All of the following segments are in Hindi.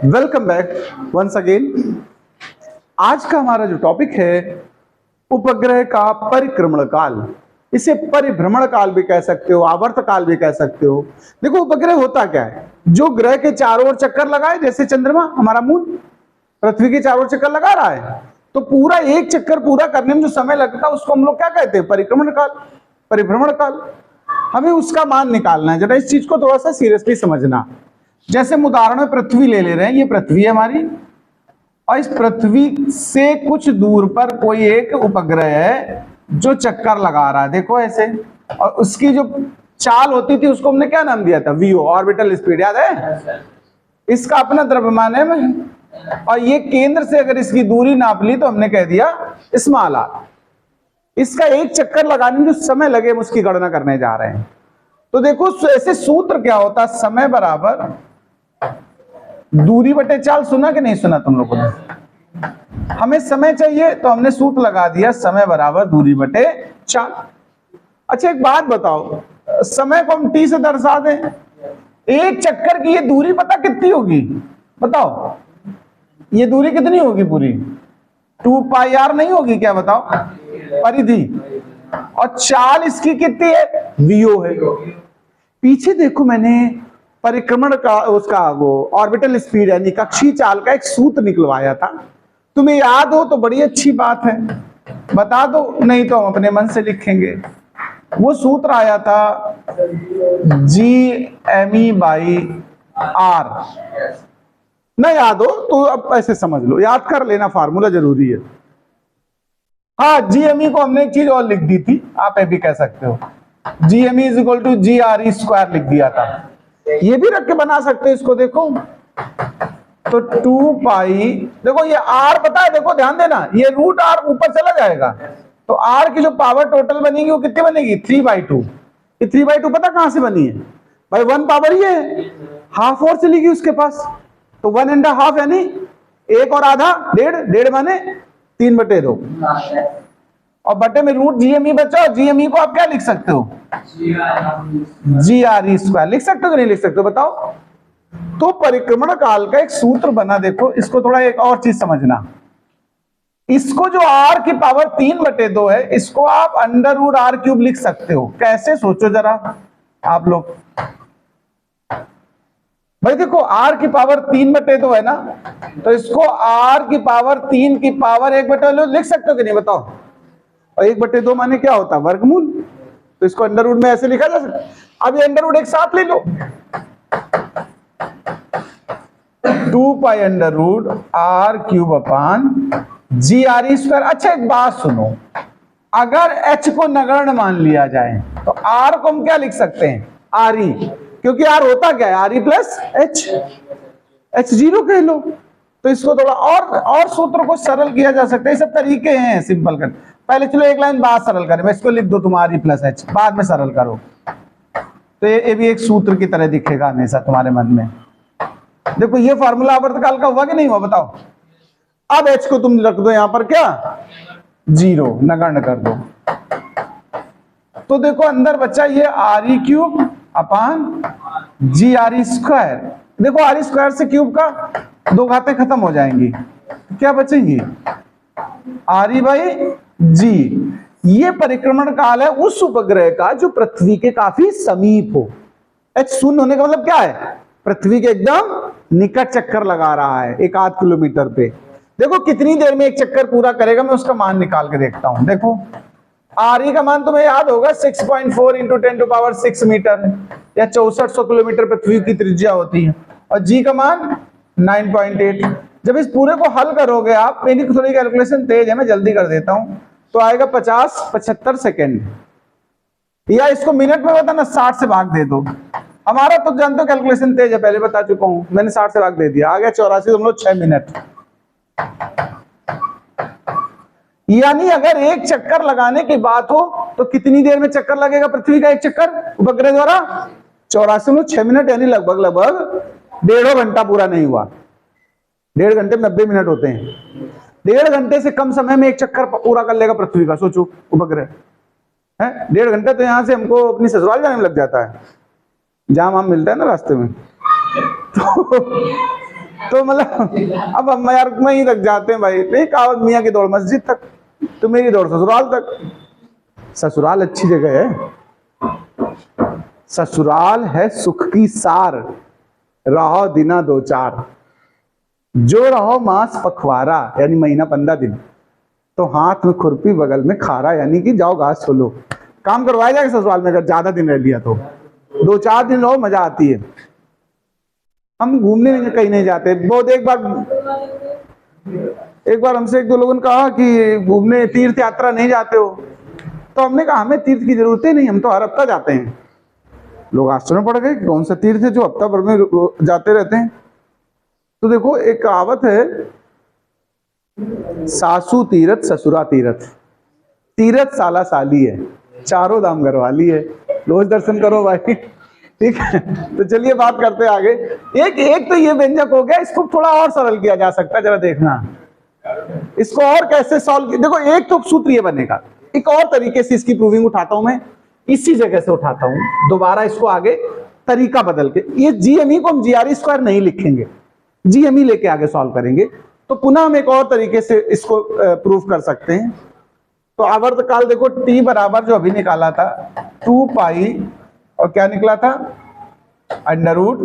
Welcome back once again. आज का हमारा जो टॉपिक है उपग्रह का परिक्रमण काल। इसे परिभ्रमण काल भी कह सकते हो, आवर्त काल भी कह सकते हो। देखो उपग्रह होता क्या है, जो ग्रह के चारों ओर चक्कर लगाए, जैसे चंद्रमा हमारा मून पृथ्वी के चारों ओर चक्कर लगा रहा है, तो पूरा एक चक्कर पूरा करने में जो समय लगता है उसको हम लोग क्या कहते हैं, परिक्रमण काल, परिभ्रमण काल। हमें उसका मान निकालना है। जरा इस चीज को थोड़ा सा सीरियसली समझना। जैसे हम उदाहरण में पृथ्वी ले ले रहे हैं, ये पृथ्वी है हमारी, और इस पृथ्वी से कुछ दूर पर कोई एक उपग्रह है जो चक्कर लगा रहा है, देखो ऐसे। और उसकी जो चाल होती थी उसको हमने क्या नाम दिया था, वीओ, ऑर्बिटल स्पीड, याद है। इसका अपना द्रव्यमान है, और ये केंद्र से अगर इसकी दूरी नाप ली तो हमने कह दिया स्मॉल आर। इसका एक चक्कर लगाने में जो समय लगे हम उसकी गणना करने जा रहे हैं। तो देखो ऐसे सूत्र क्या होता है, समय बराबर दूरी बटे चाल। सुना कि नहीं सुना तुम लोगों ने? हमें समय चाहिए तो हमने सूत्र लगा दिया, समय बराबर दूरी बटे चाल। अच्छा एक बात बताओ, समय को हम टी से दर्शा दें, एक चक्कर की ये दूरी पता कितनी होगी? बताओ ये दूरी कितनी होगी पूरी? 2 पाई आर नहीं होगी क्या? बताओ परिधि। और चाल इसकी कितनी है? वीओ है। पीछे देखो मैंने परिक्रमण का उसका वो ऑर्बिटल स्पीड यानी कक्षीय चाल का एक सूत्र निकलवाया था। तुम्हें याद हो तो बड़ी अच्छी बात है, बता दो, नहीं तो हम अपने मन से लिखेंगे। वो सूत्र आया था GME बाई आर। ना याद हो तो अब ऐसे समझ लो, याद कर लेना, फार्मूला जरूरी है। हाँ, GME को हमने एक चीज और लिख दी थी, आप ये भी कह सकते हो, GME is equal to GRE square लिख दिया था। ये भी रख के बना सकते हो इसको, देखो तो 2 पाई, देखो ये R पता है, देखो ध्यान देना, ये रूट R ऊपर चला जाएगा तो R की जो पावर टोटल बनेगी वो कितनी बनेगी? 3/2। ये 3/2 पता कहां से बनी है भाई? 1 पावर ये हाफ और चली गई उसके पास, तो 1.5 यानी 1 और आधा, 1.5 माने 3/2, और बटे में रूट GME बचा। और GME को आप क्या लिख सकते हो? GRE स्क्वायर लिख सकते हो कि नहीं लिख सकते हो? बताओ। तो परिक्रमण काल का एक सूत्र बना, देखो इसको थोड़ा एक और चीज समझना। इसको जो R की पावर 3/2 है, इसको आप √R³ लिख सकते हो। कैसे, सोचो जरा आप लोग। भाई देखो R की पावर 3/2 है ना, तो इसको R की पावर 3 की पावर 1/2 लिख सकते हो कि नहीं? बताओ। और 1/2 माने क्या होता है? वर्गमूल। तो इसको अंडर रूट में ऐसे लिखा जा सकता है। अब ये अंडर रूट एक साथ ले लो, 2 पाई √R³ अपान GRE स्क्वायर। अच्छा एक बात सुनो, अगर H को नगण्य मान लिया जाए तो R को हम क्या लिख सकते हैं? RE, क्योंकि R होता क्या है? RE प्लस H, H0 कह लो। तो इसको थोड़ा और सूत्र को सरल किया जा सकता है। ये सब तरीके हैं सिंपल कर। पहले चलो एक लाइन बात सरल करें, मैं इसको लिख दो तुम RE प्लस H, बाद में सरल करो। तो ये भी एक सूत्र की तरह दिखेगा हमेशा तुम्हारे मन में। देखो ये फॉर्मूला आवर्तकाल का हुआ कि नहीं हुआ? बताओ। अब H को तुम रख दो यहां पर क्या? 0, नगण्य कर दो। तो देखो अंदर बचा ये RE³ अपान GRE स्क्वायर। देखो RE स्क्वायर से क्यूब का 2 घातें खत्म हो जाएंगी, क्या बचेंगी? RE by G। ये परिक्रमण काल है उस उपग्रह का जो पृथ्वी के काफी समीप हो। H शून्य होने का मतलब क्या है? पृथ्वी के एकदम निकट चक्कर लगा रहा है, 1/8 किलोमीटर पे। देखो कितनी देर में एक चक्कर पूरा करेगा, मैं उसका मान निकाल के देखता हूं। देखो RE का मान तुम्हें याद होगा, 6.4 × 10⁶ मीटर या 6400 किलोमीटर पृथ्वी की त्रिज्या होती है, और G का मान 9.8। जब इस पूरे को हल करोगे आप, मेरी थोड़ी कैलकुलेशन तेज है, मैं जल्दी कर देता हूं, तो आएगा 50-75 सेकेंड। या इसको मिनट में बताना, 60 से भाग दे दो। हमारा तो जानते हो कैलकुलेशन तेज है, पहले बता चुका हूं, मैंने 60 से भाग दे दिया, आ गया 84.6 मिनट। यानी अगर एक चक्कर लगाने की बात हो तो कितनी देर में चक्कर लगेगा पृथ्वी का एक चक्कर उपग्रह द्वारा? 84.6 मिनट, यानी लगभग 1.5 घंटा पूरा नहीं हुआ। 1.5 घंटे में 90 मिनट होते हैं। 1.5 घंटे से कम समय में एक चक्कर पूरा कर लेगा पृथ्वी का, सोचो उपग्रह है। 1.5 घंटे तो यहां से हमको अपनी ससुराल जाने में लग जाता है, जहां हम मिलता है ना रास्ते में। तो तो मतलब अब हम यार वहीं तक जाते हैं भाई, नहीं कहावत मियाँ की दौड़ मस्जिद तक, तो मेरी दौड़ ससुराल तक। ससुराल अच्छी जगह है, ससुराल है सुख की सार, रहो दिना दो चार, जो रहो मास पखवारा यानी महीना 15 दिन, तो हाथ में खुरपी बगल में खारा यानी कि जाओ घास छोलो। काम करवाया जाएगा ससुराल में, अगर ज्यादा दिन रह लिया तो 2-4 दिन रहो, मजा आती है। हम घूमने कहीं नहीं जाते बहुत। एक बार हमसे 1-2 लोगों ने कहा कि घूमने तीर्थ यात्रा नहीं जाते हो, तो हमने कहा हमें तीर्थ की जरूरत ही नहीं, हम तो हर हफ्ता जाते हैं। लोग आश्चर्य में पड़ गए कि कौन सा तीर्थ है जो हफ्ता भर में जाते रहते हैं। तो देखो एक कहावत है, सासू तीरथ ससुरा तीरथ, तीरथ साला साली है, चारों धाम घरवाली है, रोज दर्शन करो भाई। ठीक है, तो चलिए बात करते हैं आगे। एक तो ये व्यंजक हो गया, इसको थोड़ा और सरल किया जा सकता है, जरा देखना इसको और कैसे सॉल्व। देखो एक तो सूत्र ये बनेगा, एक और तरीके से इसकी प्रूविंग उठाता हूं मैं, इसी जगह से उठाता हूं दोबारा इसको आगे, तरीका बदल के। ये जीएमई को हम जीआरई स्क्वायर नहीं लिखेंगे, जीएमई लेके आगे सॉल्व करेंगे। तो पुनः हम एक और तरीके से इसको प्रूव कर सकते हैं। तो आवर्तकाल देखो टी बराबर जो अभी निकाला था 2 पाई, और क्या निकला था अंडर रूट,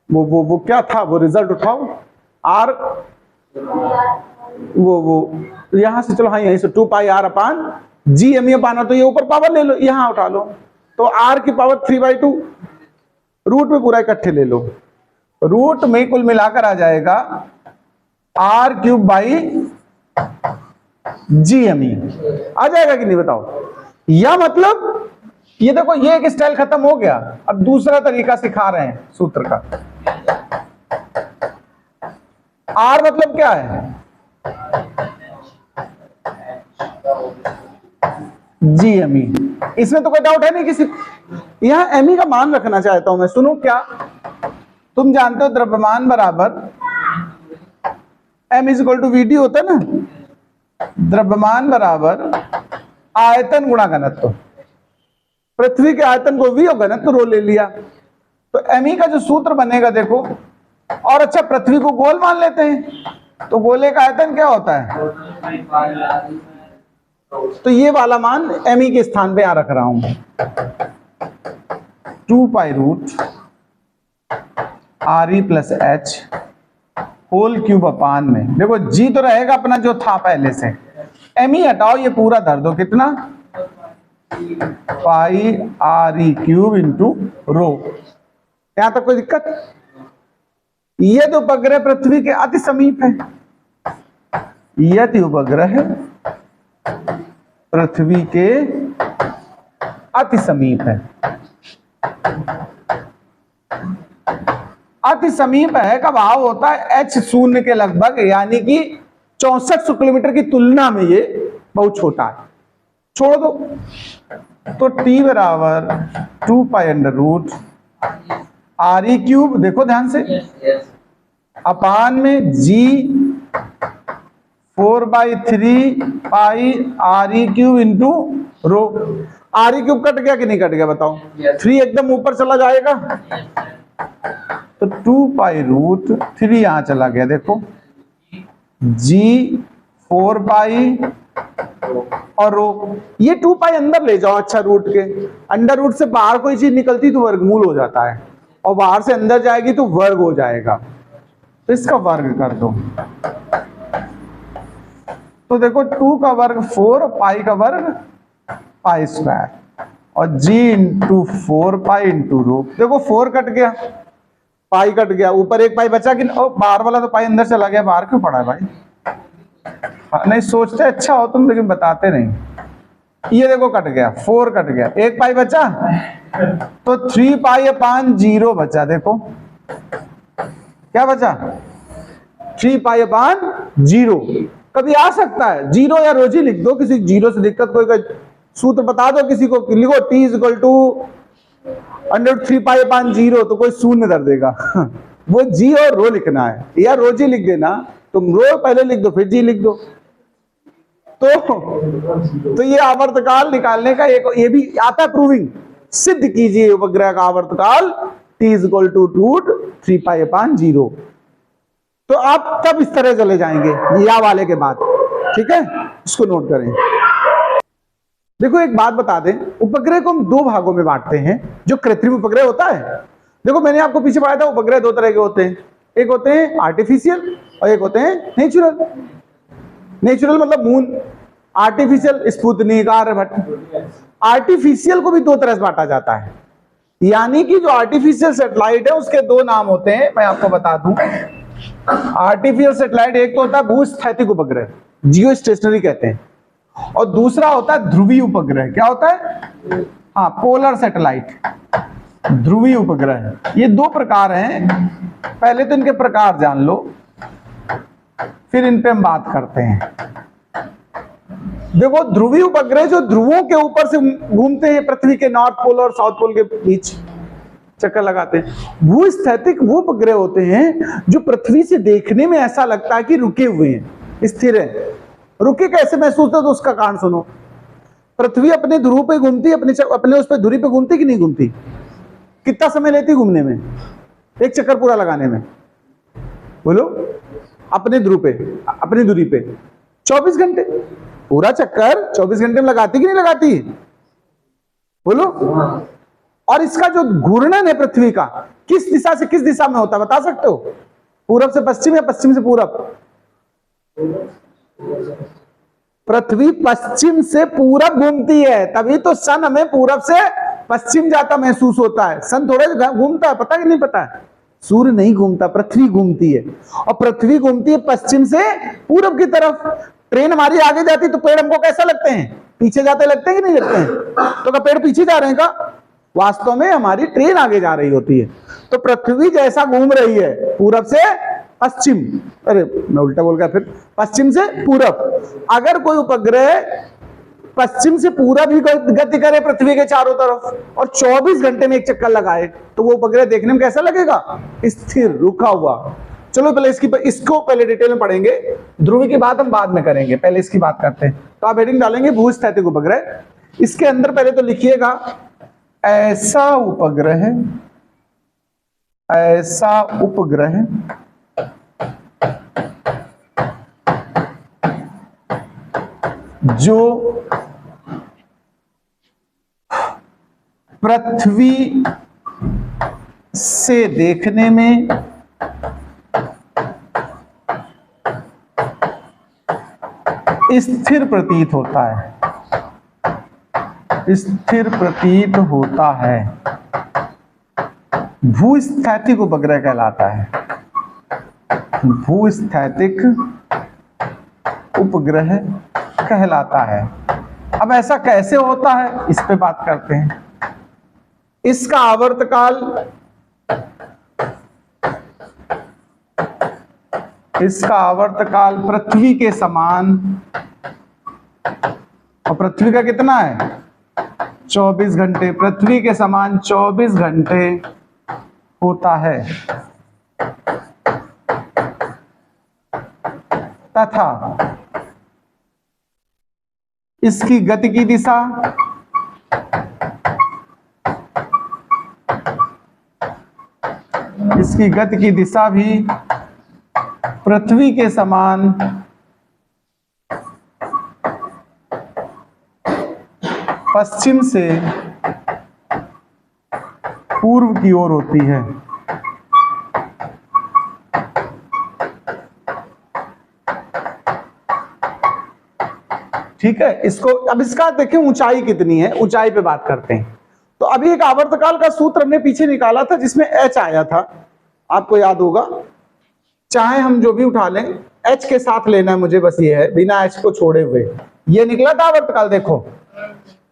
वो क्या था, वो रिजल्ट उठाओ आर, वो यहां से चलो, हाँ यहीं से 2 पाई आर अपान जी एम, ये पाना तो ये ऊपर पावर ले लो, यहां उठा लो, तो आर की पावर 3/2, रूट में पूरा इकट्ठे ले लो, रूट में कुल मिलाकर आ जाएगा r³ बाई GME। आ जाएगा कि नहीं बताओ। या मतलब ये देखो, ये एक स्टाइल खत्म हो गया, अब दूसरा तरीका सिखा रहे हैं सूत्र का। R मतलब क्या है, GME, इसमें तो कोई डाउट है नहीं किसी। यहां ME का मान रखना चाहता हूं मैं, सुनो क्या, तुम जानते हो द्रव्यमान बराबर M = VD होता है ना, द्रव्यमान बराबर आयतन गुणा घनत्व, पृथ्वी के आयतन को V और घनत्व रो ले लिया, तो ME का जो सूत्र बनेगा देखो। और अच्छा पृथ्वी को गोल मान लेते हैं, तो गोले का आयतन क्या होता है, तो ये वाला मान ME के स्थान पे यहां रख रहा हूं, 2 pi root RE + H whole cube अपान में, देखो G तो रहेगा अपना जो था पहले से, ME हटाओ, ये पूरा धर दो, कितना पाई RE³ इंटू रो। यहां तक कोई दिक्कत। यह तो उपग्रह पृथ्वी के अति समीप है, यदि उपग्रह पृथ्वी के अति समीप है, अति समीप है का भाव होता है h0 के लगभग, यानी कि 6400 किलोमीटर की तुलना में ये बहुत छोटा है, छोड़ दो। तो t बराबर 2 पाई अंडर रूट RE³, देखो ध्यान से, अपान में G 4/3 पाई RE³ into rho. RE³ cut गया कि नहीं कट गया बताओ, 3 एकदम ऊपर चला जाएगा, तो 2 पाई रूट 3 यहां चला गया, देखो G 4 पाई और रो, ये 2 पाई अंदर ले जाओ। अच्छा रूट के अंडर रूट से बाहर कोई चीज निकलती तो वर्गमूल हो जाता है, और बाहर से अंदर जाएगी तो वर्ग हो जाएगा, तो इसका वर्ग कर दो। तो देखो 2 का वर्ग 4, पाई का वर्ग पाई स्क्वायर, और G into 4 pi into rho. देखो 4 कट गया, पाई कट गया, ऊपर एक पाई बचा कि बाहर वाला तो पाई अंदर चला गया, बाहर क्यों पड़ा है भाई। नहीं सोचते अच्छा हो तुम, लेकिन बताते नहीं। ये देखो कट गया, 4 कट गया, एक पाई बचा, तो 3 पाई अपान 0 बचा। देखो क्या बचा, 3 पाई अपान 0। कभी आ सकता है 0 या रोजी लिख दो, किसी 0 से दिक्कत कोई सूत्र बता दो किसी को, लिखो T = √3 पाई अपान 0, तो कोई शून्य धर देगा। वो G और रो लिखना है, या रोजी लिख देना, तुम रो पहले लिख दो फिर G लिख दो। तो ये आवर्तकाल निकालने का एक ये भी आता है प्रूविंग। सिद्ध कीजिए उपग्रह का आवर्तकाल t is equal to root 3π/0। तो आप तब इस तरह चले जाएंगे या वाले के बाद, ठीक है, इसको नोट करें। देखो एक बात बता दें, उपग्रह को हम दो भागों में बांटते हैं। जो कृत्रिम उपग्रह होता है, देखो मैंने आपको पीछे बताया था उपग्रह दो तरह के होते हैं, एक होते हैं आर्टिफिशियल और एक होते हैं नेचुरल। नेचुरल मतलब moon, artificial Sputnik, Aryabhata. Artificial को भी दो तरह से बांटा जाता है, यानी कि जो आर्टिफिशियल सैटेलाइट है उसके दो नाम होते हैं, मैं आपको बता दूं। आर्टिफिशियल सैटेलाइट एक तो होता है भूस्थैतिक उपग्रह, जियो स्टेशनरी कहते हैं, और दूसरा होता है ध्रुवीय उपग्रह। क्या होता है? हाँ, पोलर सैटेलाइट, ध्रुवीय उपग्रह। ये दो प्रकार हैं। पहले तो इनके प्रकार जान लो, फिर इन पे हम बात करते हैं। देखो ध्रुवीय उपग्रह जो ध्रुवों के ऊपर से घूमते हैं, पृथ्वी के नॉर्थ पोल और साउथ पोल के बीच चक्कर लगाते हैं। भूस्थैतिक वो उपग्रह होते हैं जो पृथ्वी से देखने में ऐसा लगता है कि रुके हुए हैं, स्थिर है। रुके कैसे महसूस होता है, तो उसका कारण सुनो। पृथ्वी अपने ध्रुव पे घूमती, अपने उस पे धुरी पे घूमती कि नहीं घूमती? कितना समय लेती घूमने में, एक चक्कर पूरा लगाने में? बोलो, अपने ध्रुव पे, अपनी दूरी पे 24 घंटे, पूरा चक्कर 24 घंटे में लगाती कि नहीं लगाती? बोलो। और इसका जो घूर्णन है पृथ्वी का, किस दिशा से किस दिशा में होता है, बता सकते हो? पूरब से पश्चिम या पश्चिम से पूरब? पृथ्वी पश्चिम से पूरब घूमती है, तभी तो सन हमें पूरब से पश्चिम जाता महसूस होता है। सन थोड़ा घूमता है, पता कि नहीं पता है? सूर्य नहीं घूमता, पृथ्वी घूमती है, और पृथ्वी घूमती है पश्चिम से पूरब की तरफ। ट्रेन हमारी आगे जाती तो पेड़ हमको कैसा लगते हैं? पीछे जाते लगते हैं कि नहीं लगते हैं? तो क्या पेड़ पीछे जा रहे हैं का? वास्तव में हमारी ट्रेन आगे जा रही होती है। तो पृथ्वी जैसा घूम रही है पूरब से पश्चिम, अरे मैं उल्टा बोल गया, फिर पश्चिम से पूरब। अगर कोई उपग्रह पश्चिम से पूरब ही गति करे पृथ्वी के चारों तरफ और 24 घंटे में एक चक्कर लगाए, तो वो उपग्रह देखने में कैसा लगेगा? स्थिर, रुका हुआ। चलो पहले इसको पहले डिटेल में पढ़ेंगे, ध्रुवी की बात हम बाद में करेंगे, पहले इसकी बात करते हैं। तो आप हेडिंग डालेंगे भूस्थैतिक उपग्रह। इसके अंदर पहले तो लिखिएगा ऐसा उपग्रह, ऐसा उपग्रह जो पृथ्वी से देखने में स्थिर प्रतीत होता है, स्थिर प्रतीत होता है, भूस्थैतिक उपग्रह कहलाता है। भूस्थैतिक उपग्रह कहलाता है। अब ऐसा कैसे होता है, इस पे बात करते हैं। इसका आवर्तकाल, इसका आवर्तकाल पृथ्वी के समान, और पृथ्वी का कितना है? 24 घंटे, पृथ्वी के समान 24 घंटे होता है। तथा इसकी गति की दिशा, इसकी गति की दिशा भी पृथ्वी के समान पश्चिम से पूर्व की ओर होती है। ठीक है, इसको अब इसका देखिए ऊंचाई कितनी है, ऊंचाई पे बात करते हैं। तो अभी एक आवर्तकाल का सूत्र हमने पीछे निकाला था जिसमें h आया था, आपको याद होगा। चाहे हम जो भी उठा लें, h के साथ लेना है मुझे, बस ये है, बिना h को छोड़े हुए। ये निकला था आवर्तकाल, देखो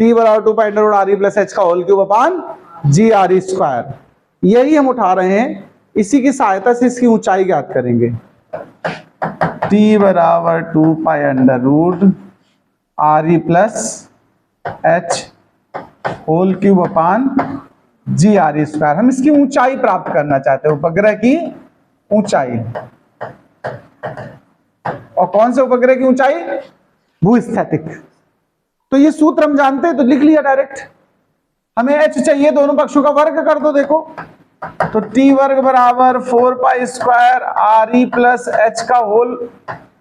t बराबर 2 + h का होल क्यूब अपान g_r²। यही हम उठा रहे हैं, इसी की सहायता से इसकी ऊंचाई ज्ञात करेंगे। t बराबर 2 + h होल क्यूब अपान g_r²। हम इसकी ऊंचाई प्राप्त करना चाहते हैं, उपग्रह की ऊंचाई। और कौन से उपग्रह की ऊंचाई? भूस्थैतिक। तो ये सूत्र हम जानते हैं, तो लिख लिया डायरेक्ट। हमें h चाहिए, दोनों पक्षों का वर्ग कर दो। देखो तो टी वर्ग बराबर 4 pi square R E plus H का होल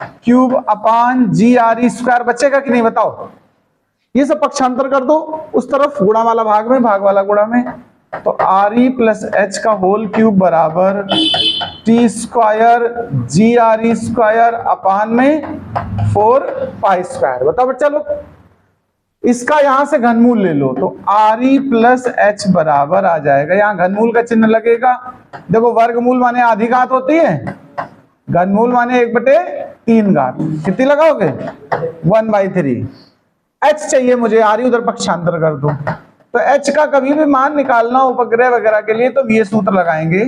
क्यूब अपान जी आर ई स्क्वायर। बचेगा कि नहीं बताओ? ये सब पक्षांतर कर दो उस तरफ, गुणा वाला भाग में, भाग वाला गुणा में। तो आर ई प्लस एच का होल क्यूब बराबर टी स्क्वायर जी आर ई स्क्वायर अपान में 4 पाई स्क्वायर। बताओ बच्चा लोग, इसका यहां से घनमूल ले लो तो आर ई प्लस एच बराबर आ जाएगा, यहां घनमूल का चिन्ह लगेगा। देखो वर्गमूल माने आधी घात होती है, घनमूल माने 1/3 घात। कितनी लगाओगे? 1/3। एच चाहिए मुझे, आर ई उधर पक्षांतर कर दो। तो एच का कभी भी मान निकालना उपग्रह वगैरह के लिए तो ये सूत्र लगाएंगे,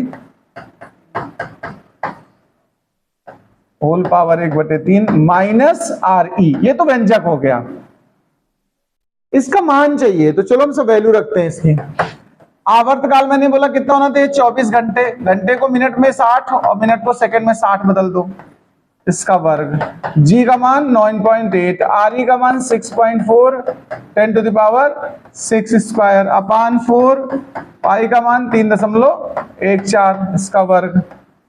whole power 1/3 minus R E. ये तो व्यंजक हो गया, इसका मान चाहिए तो चलो हम सब वैल्यू रखते हैं इसकी। आवर्तकाल मैंने बोला कितना होना चाहिए? 24 घंटे। घंटे को मिनट में 60 और मिनट को सेकंड में 60 बदल दो, इसका वर्ग। जी का मान 9.8, आर ई का मान 6.4 10⁻6 स्क्वायर अपान 4, पाई का मान 3.14 इसका वर्ग।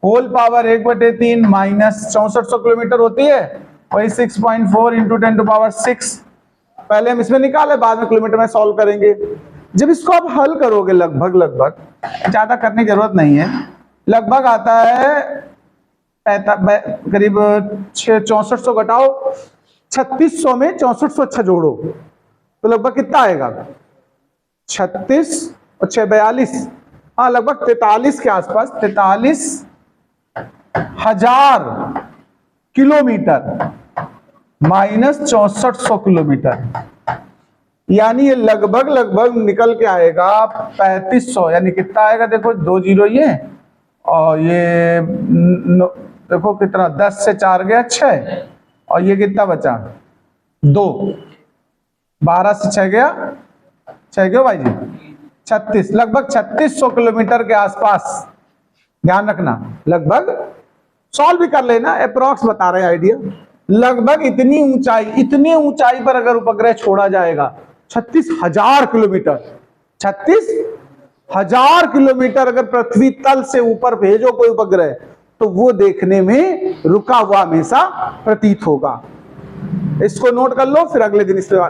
होल पावर 1/3 माइनस 6400 किलोमीटर होती है, वही 6.4 इंटू 10⁻6। पहले हम इसमें निकाले, बाद में किलोमीटर में सॉल्व करेंगे। जब इसको आप हल करोगे लगभग ज्यादा करने की जरूरत नहीं है, लगभग आता है करीब 6400 घटाओ 3600 में 6400 अच्छा जोड़ो तो लगभग कितना आएगा? 36 और 6 42, हाँ लगभग 43 के आसपास, 43,000 किलोमीटर माइनस 6400 किलोमीटर, यानी ये लगभग निकल के आएगा 3500। यानी कितना आएगा? देखो 2 जीरो ये और ये देखो कितना, 10 से 4 गया 6 और ये कितना बचा? 2, 12 से 6 गया 6 गया भाई जी 36, लगभग 3600 किलोमीटर के आसपास। ध्यान रखना, लगभग सॉल्व भी कर लेना, अप्रॉक्स बता रहे हैं आइडिया। लगभग इतनी ऊंचाई पर अगर उपग्रह छोड़ा जाएगा 36,000 किलोमीटर, 36,000 किलोमीटर अगर पृथ्वी तल से ऊपर भेजो कोई उपग्रह तो वो देखने में रुका हुआ हमेशा प्रतीत होगा। इसको नोट कर लो, फिर अगले दिन इस पे